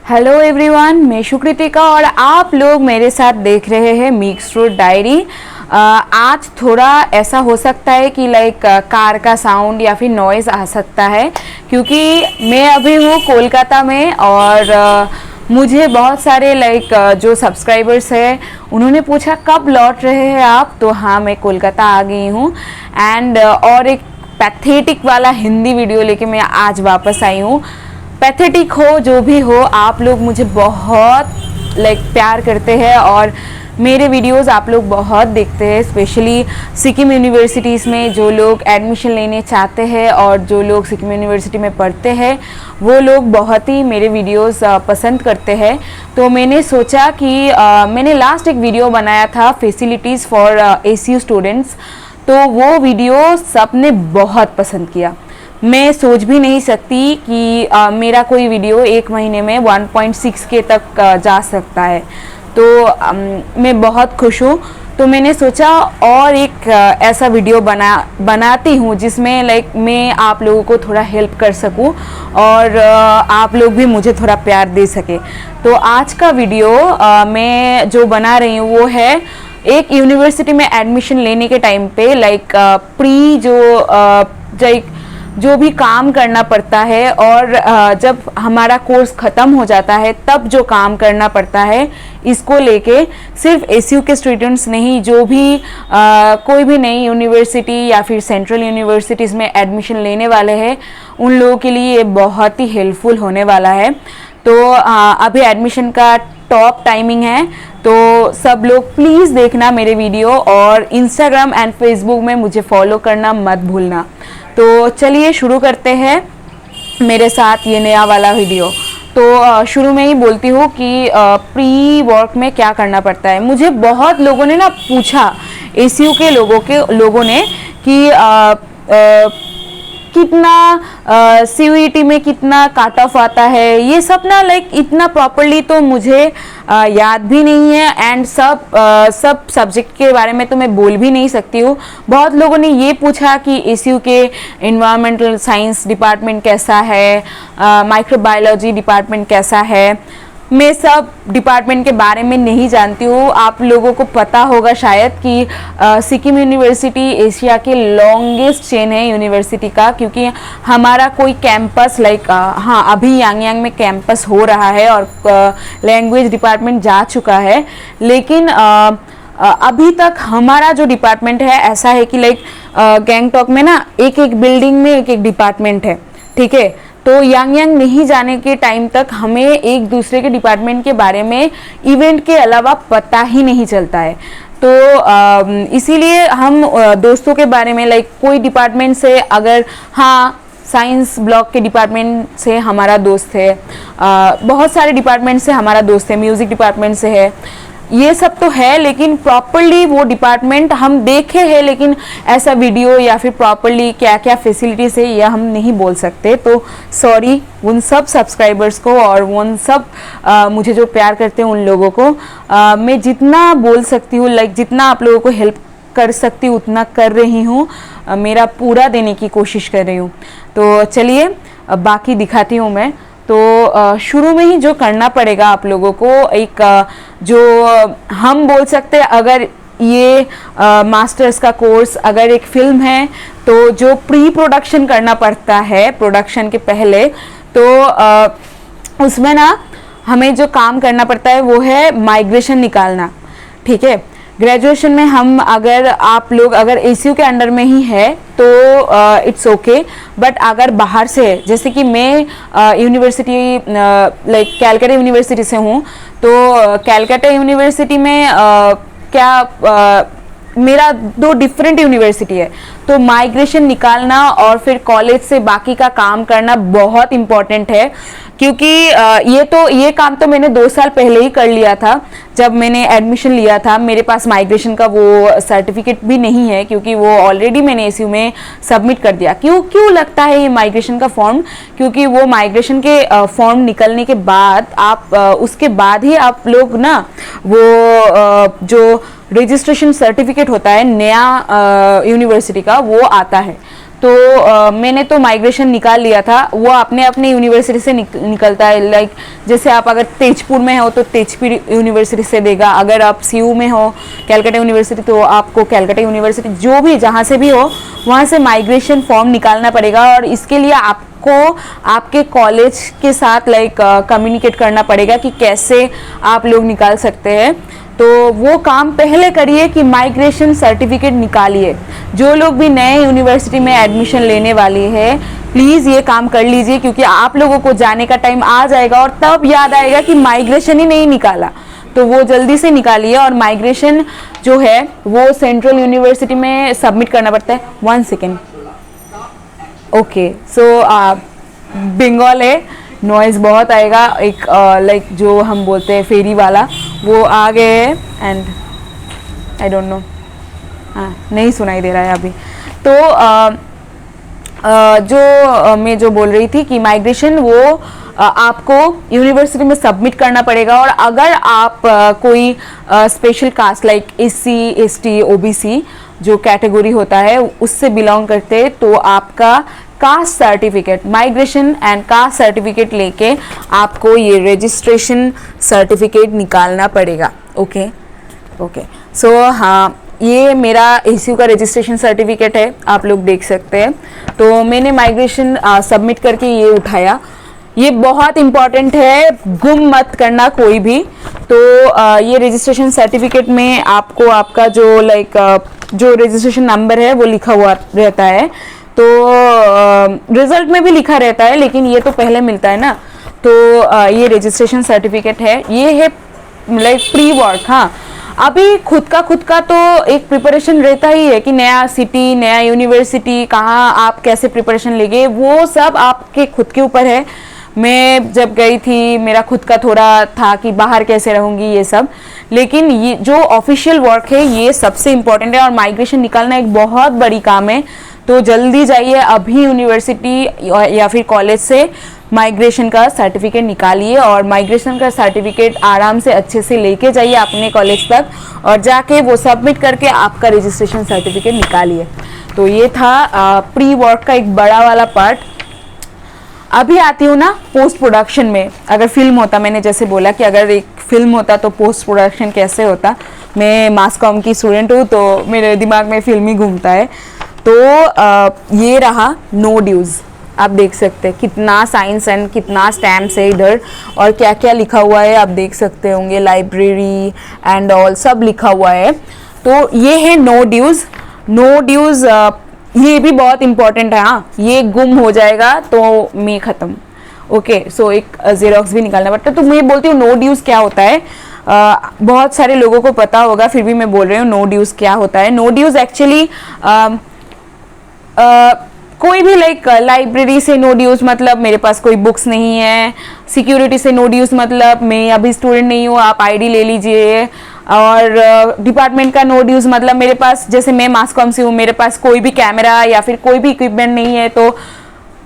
Hello everyone, मैं सुकृतिका और आप लोग मेरे साथ देख रहे हैं मिक्स फ्रूट डायरी। आज थोड़ा ऐसा हो सकता है कि कार का साउंड या फिर नॉइज़ आ सकता है, क्योंकि मैं अभी हूँ कोलकाता में और मुझे बहुत सारे जो सब्सक्राइबर्स हैं उन्होंने पूछा कब लौट रहे हैं आप। तो हाँ, मैं कोलकाता आ गई हूँ एंड और एक पैथेटिक वाला हिंदी वीडियो लेके मैं आज वापस आई हूँ। पैथेटिक हो जो भी हो, आप लोग मुझे बहुत प्यार करते हैं और मेरे वीडियोस आप लोग बहुत देखते हैं। स्पेशली सिक्किम यूनिवर्सिटीज़ में जो लोग एडमिशन लेने चाहते हैं और जो लोग सिक्किम यूनिवर्सिटी में पढ़ते हैं वो लोग बहुत ही मेरे वीडियोस पसंद करते हैं। तो मैंने सोचा कि मैंने लास्ट एक वीडियो बनाया था फैसिलिटीज़ फॉर ACU स्टूडेंट्स, तो वो वीडियो सबने बहुत पसंद किया। मैं सोच भी नहीं सकती कि मेरा कोई वीडियो एक महीने में 1.6K तक जा सकता है। तो मैं बहुत खुश हूँ। तो मैंने सोचा और एक ऐसा वीडियो बनाती हूँ जिसमें मैं आप लोगों को थोड़ा हेल्प कर सकूँ और आप लोग भी मुझे थोड़ा प्यार दे सके। तो आज का वीडियो मैं जो बना रही हूँ वो है एक यूनिवर्सिटी में एडमिशन लेने के टाइम पे प्री जो भी काम करना पड़ता है और जब हमारा कोर्स ख़त्म हो जाता है तब जो काम करना पड़ता है, इसको लेके सिर्फ ACU के स्टूडेंट्स नहीं, जो भी कोई भी नई यूनिवर्सिटी या फिर सेंट्रल यूनिवर्सिटीज़ में एडमिशन लेने वाले हैं उन लोगों के लिए ये बहुत ही हेल्पफुल होने वाला है। तो अभी एडमिशन का टॉप टाइमिंग है, तो सब लोग प्लीज़ देखना मेरे वीडियो और इंस्टाग्राम एंड फेसबुक में मुझे फॉलो करना मत भूलना। तो चलिए शुरू करते हैं मेरे साथ ये नया वाला वीडियो। तो शुरू में ही बोलती हूँ कि प्री वर्क में क्या करना पड़ता है। मुझे बहुत लोगों ने ना पूछा, ACU के लोगों ने कि कितना CUET में कितना कट ऑफ आता है, ये सब ना इतना प्रॉपरली तो मुझे याद भी नहीं है एंड सब सब्जेक्ट के बारे में तो मैं बोल भी नहीं सकती हूँ। बहुत लोगों ने ये पूछा कि ACU के एनवायरमेंटल साइंस डिपार्टमेंट कैसा है, माइक्रोबायोलॉजी डिपार्टमेंट कैसा है। मैं सब डिपार्टमेंट के बारे में नहीं जानती हूँ। आप लोगों को पता होगा शायद कि सिक्किम यूनिवर्सिटी एशिया के लॉन्गेस्ट चेन है यूनिवर्सिटी का, क्योंकि हमारा कोई कैंपस हाँ अभी यांग में कैंपस हो रहा है और लैंग्वेज डिपार्टमेंट जा चुका है, लेकिन अभी तक हमारा जो डिपार्टमेंट है ऐसा है कि गैंगटॉक में ना एक बिल्डिंग में एक डिपार्टमेंट है, ठीक है। तो यांग नहीं जाने के टाइम तक हमें एक दूसरे के डिपार्टमेंट के बारे में इवेंट के अलावा पता ही नहीं चलता है। तो इसीलिए हम दोस्तों के बारे में कोई डिपार्टमेंट से अगर हाँ साइंस ब्लॉक के डिपार्टमेंट से हमारा दोस्त है, बहुत सारे डिपार्टमेंट से हमारा दोस्त है, म्यूज़िक डिपार्टमेंट से है, ये सब तो है, लेकिन प्रॉपरली वो डिपार्टमेंट हम देखे हैं, लेकिन ऐसा वीडियो या फिर प्रॉपरली क्या क्या फैसिलिटीज़ है यह हम नहीं बोल सकते। तो सॉरी उन सब सब्सक्राइबर्स को और उन सब मुझे जो प्यार करते हैं उन लोगों को। मैं जितना बोल सकती हूँ, जितना आप लोगों को हेल्प कर सकती हूँ उतना कर रही हूँ, मेरा पूरा देने की कोशिश कर रही हूँ। तो चलिए बाकी दिखाती हूँ मैं। तो शुरू में ही जो करना पड़ेगा आप लोगों को, एक जो हम बोल सकते हैं, अगर ये मास्टर्स का कोर्स अगर एक फिल्म है तो जो प्री प्रोडक्शन करना पड़ता है प्रोडक्शन के पहले, तो उसमें ना हमें जो काम करना पड़ता है वो है माइग्रेशन निकालना, ठीक है। ग्रेजुएशन में हम आप लोग अगर ACU के अंडर में ही है तो इट्स ओके, बट अगर बाहर से, जैसे कि मैं यूनिवर्सिटी कैलकाटा यूनिवर्सिटी से हूँ, तो कैलकाटा यूनिवर्सिटी में मेरा 2 डिफरेंट यूनिवर्सिटी है, तो माइग्रेशन निकालना और फिर कॉलेज से बाकी का काम करना बहुत इम्पॉर्टेंट है। क्योंकि ये काम तो मैंने 2 साल पहले ही कर लिया था जब मैंने एडमिशन लिया था। मेरे पास माइग्रेशन का वो सर्टिफिकेट भी नहीं है, क्योंकि वो ऑलरेडी मैंने ACU में सबमिट कर दिया। क्यों लगता है ये माइग्रेशन का फॉर्म, क्योंकि वो माइग्रेशन के फॉर्म निकलने के बाद उसके बाद ही आप लोग ना वो जो रजिस्ट्रेशन सर्टिफिकेट होता है नया यूनिवर्सिटी का वो आता है। तो मैंने तो माइग्रेशन निकाल लिया था, वो अपने अपने यूनिवर्सिटी से निकलता है। लाइक जैसे आप अगर तेजपुर में हो तो तेजपुर यूनिवर्सिटी से देगा, अगर आप सीयू में हो कैलकाटा यूनिवर्सिटी तो आपको कैलकाटा यूनिवर्सिटी, जो भी जहाँ से भी हो वहाँ से माइग्रेशन फॉर्म निकालना पड़ेगा। और इसके लिए आपको आपके कॉलेज के साथ लाइक कम्युनिकेट करना पड़ेगा कि कैसे आप लोग निकाल सकते हैं। तो वो काम पहले करिए कि माइग्रेशन सर्टिफिकेट निकालिए। जो लोग भी नए यूनिवर्सिटी में एडमिशन लेने वाले हैं प्लीज़ ये काम कर लीजिए, क्योंकि आप लोगों को जाने का टाइम आ जाएगा और तब याद आएगा कि माइग्रेशन ही नहीं निकाला। तो वो जल्दी से निकालिए। और माइग्रेशन जो है वो सेंट्रल यूनिवर्सिटी में सबमिट करना पड़ता है। 1 सेकेंड। ओके, सो बंगाल है, नॉइज़ बहुत आएगा। एक लाइक जो हम बोलते हैं फेरी वाला वो आ गए हैं एंड आई डोंट नो, हाँ नहीं सुनाई दे रहा है अभी। तो मैं जो बोल रही थी कि माइग्रेशन वो आपको यूनिवर्सिटी में सबमिट करना पड़ेगा। और अगर आप कोई special caste like SC ST OBC जो कैटेगरी होता है उससे बिलोंग करते हैं तो आपका caste certificate, migration and caste certificate लेके आपको ये रजिस्ट्रेशन सर्टिफिकेट निकालना पड़ेगा। ओके ओके, सो हाँ ये मेरा ACU का रजिस्ट्रेशन सर्टिफिकेट है, आप लोग देख सकते हैं। तो मैंने माइग्रेशन सबमिट करके ये उठाया। ये बहुत इम्पॉर्टेंट है, गुम मत करना कोई भी। तो ये रजिस्ट्रेशन सर्टिफिकेट में आपको आपका जो लाइक जो रजिस्ट्रेशन नंबर है वो लिखा हुआ रहता है। तो रिजल्ट में भी लिखा रहता है, लेकिन ये तो पहले मिलता है ना। तो ये रजिस्ट्रेशन सर्टिफिकेट है, ये है लाइक प्री वर्क। हाँ, अभी खुद का तो एक प्रिपरेशन रहता ही है कि नया सिटी, नया यूनिवर्सिटी, कहाँ आप कैसे प्रिपरेशन लेंगे, वो सब आपके खुद के ऊपर है। मैं जब गई थी मेरा खुद का थोड़ा था कि बाहर कैसे रहूँगी ये सब, लेकिन ये जो ऑफिशियल वर्क है ये सबसे इम्पोर्टेंट है। और माइग्रेशन निकालना एक बहुत बड़ी काम है। तो जल्दी जाइए अभी यूनिवर्सिटी या फिर कॉलेज से माइग्रेशन का सर्टिफिकेट निकालिए। और माइग्रेशन का सर्टिफिकेट आराम से अच्छे से लेके जाइए अपने कॉलेज तक और जाके वो सबमिट करके आपका रजिस्ट्रेशन सर्टिफिकेट निकालिए। तो ये था प्री वर्क का एक बड़ा वाला पार्ट। अभी आती हूँ ना पोस्ट प्रोडक्शन में। अगर फिल्म होता, मैंने जैसे बोला कि अगर एक फिल्म होता तो पोस्ट प्रोडक्शन कैसे होता। मैं मास कॉम की स्टूडेंट हूँ तो मेरे दिमाग में फिल्म ही घूमता है। तो ये रहा नो ड्यूज़, आप देख सकते हैं कितना साइंस एंड कितना स्टैम्प्स है इधर और क्या क्या लिखा हुआ है आप देख सकते होंगे, लाइब्रेरी एंड ऑल सब लिखा हुआ है। तो ये है नो ड्यूज़। नो ड्यूज़ ये भी बहुत इंपॉर्टेंट है। हाँ, ये गुम हो जाएगा तो मैं ख़त्म। ओके, सो एक जेरोक्स भी निकालना पड़ता है। तो मैं बोलती हूँ नो ड्यूज़ क्या होता है। बहुत सारे लोगों को पता होगा, फिर भी मैं बोल रही हूँ नो ड्यूज़ क्या होता है। नो ड्यूज़ एक्चुअली कोई भी लाइक लाइब्रेरी से नो ड्यूज़ मतलब मेरे पास कोई बुक्स नहीं है। सिक्योरिटी से नो ड्यूज़ मतलब मैं अभी स्टूडेंट नहीं हूँ, आप आईडी ले लीजिए। और डिपार्टमेंट का नो ड्यूज़ मतलब मेरे पास, जैसे मैं मास कॉम से हूँ, मेरे पास कोई भी कैमरा या फिर कोई भी इक्विपमेंट नहीं है तो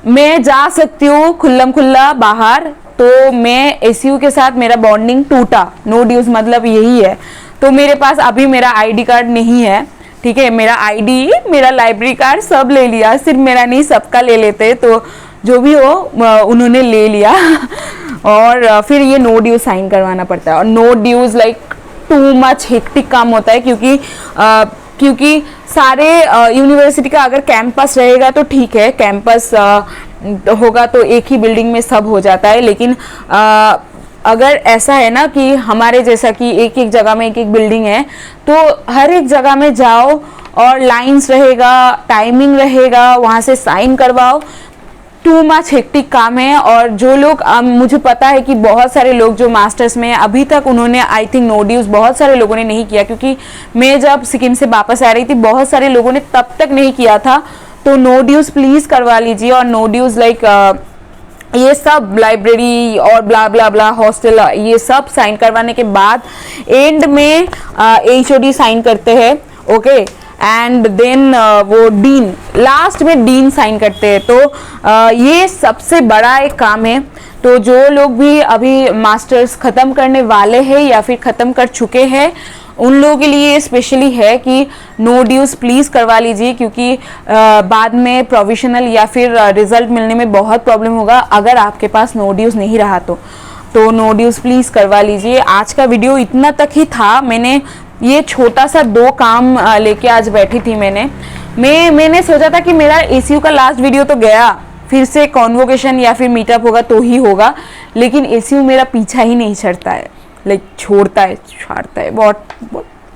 मैं जा सकती हूँ खुल्लम खुल्ला बाहर। तो मैं ACU के साथ मेरा बॉन्डिंग टूटा, नो ड्यूज़ मतलब यही है। तो मेरे पास अभी मेरा ID कार्ड नहीं है, ठीक है। मेरा ID, मेरा लाइब्रेरी कार्ड सब ले लिया, सिर्फ मेरा नहीं सबका ले लेते। तो जो भी हो उन्होंने ले लिया और फिर ये नो ड्यूज़ साइन करवाना पड़ता है। और नो ड्यूज़ लाइक टू मच हेक्टिक काम होता है, क्योंकि सारे यूनिवर्सिटी का अगर कैंपस रहेगा तो ठीक है, कैंपस होगा तो एक ही बिल्डिंग में सब हो जाता है। लेकिन अगर ऐसा है ना कि हमारे जैसा कि एक एक जगह में एक एक बिल्डिंग है तो हर एक जगह में जाओ और लाइंस रहेगा, टाइमिंग रहेगा, वहाँ से साइन करवाओ। टू मच हेक्टिक काम है। और जो लोग मुझे पता है कि बहुत सारे लोग जो मास्टर्स में अभी तक उन्होंने आई थिंक नो ड्यूज़ बहुत सारे लोगों ने नहीं किया, क्योंकि मैं जब सिक्किम से वापस आ रही थी बहुत सारे लोगों ने तब तक नहीं किया था। तो नो ड्यूज़ प्लीज़ करवा लीजिए। और नो ड्यूज़ लाइक ये सब लाइब्रेरी और ब्ला ब्ला ब्ला हॉस्टल ये सब साइन करवाने के बाद एंड में HOD साइन करते हैं। ओके, एंड देन वो डीन, लास्ट में डीन साइन करते हैं। तो ये सबसे बड़ा एक काम है। तो जो लोग भी अभी मास्टर्स ख़त्म करने वाले हैं या फिर ख़त्म कर चुके हैं, उन लोगों के लिए स्पेशली है कि नो ड्यूज़ प्लीज़ करवा लीजिए, क्योंकि बाद में प्रोविजनल या फिर रिज़ल्ट मिलने में बहुत प्रॉब्लम होगा अगर आपके पास नो ड्यूज़ नहीं रहा तो नो ड्यूज़ प्लीज़ करवा लीजिए। आज का वीडियो इतना तक ही था। मैंने ये छोटा सा 2 काम लेके आज बैठी थी। मैंने सोचा था कि मेरा एसीयू का लास्ट वीडियो तो गया, फिर से कॉन्वोकेशन या फिर मीटअप होगा तो ही होगा, लेकिन एसीयू मेरा पीछा ही नहीं छड़ता है, छोड़ता है, बहुत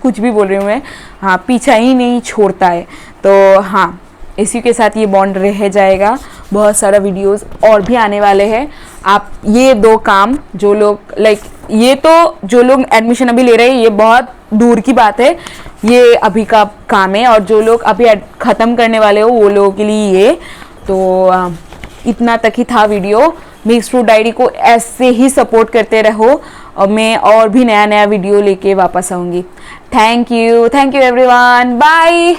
कुछ भी बोल रही हूँ मैं, हाँ, पीछा ही नहीं छोड़ता है। तो हाँ, एसीयू के साथ ये बॉन्ड रह जाएगा। बहुत सारा वीडियोस और भी आने वाले हैं। आप ये 2 काम जो लोग ये तो जो लोग एडमिशन अभी ले रहे हैं ये बहुत दूर की बात है, ये अभी का काम है। और जो लोग अभी ख़त्म करने वाले हो वो लोगों के लिए ये। तो इतना तक ही था वीडियो। मिक्स फ्रूट डायरी को ऐसे ही सपोर्ट करते रहो और मैं और भी नया वीडियो लेके वापस आऊँगी। Thank you everyone, bye.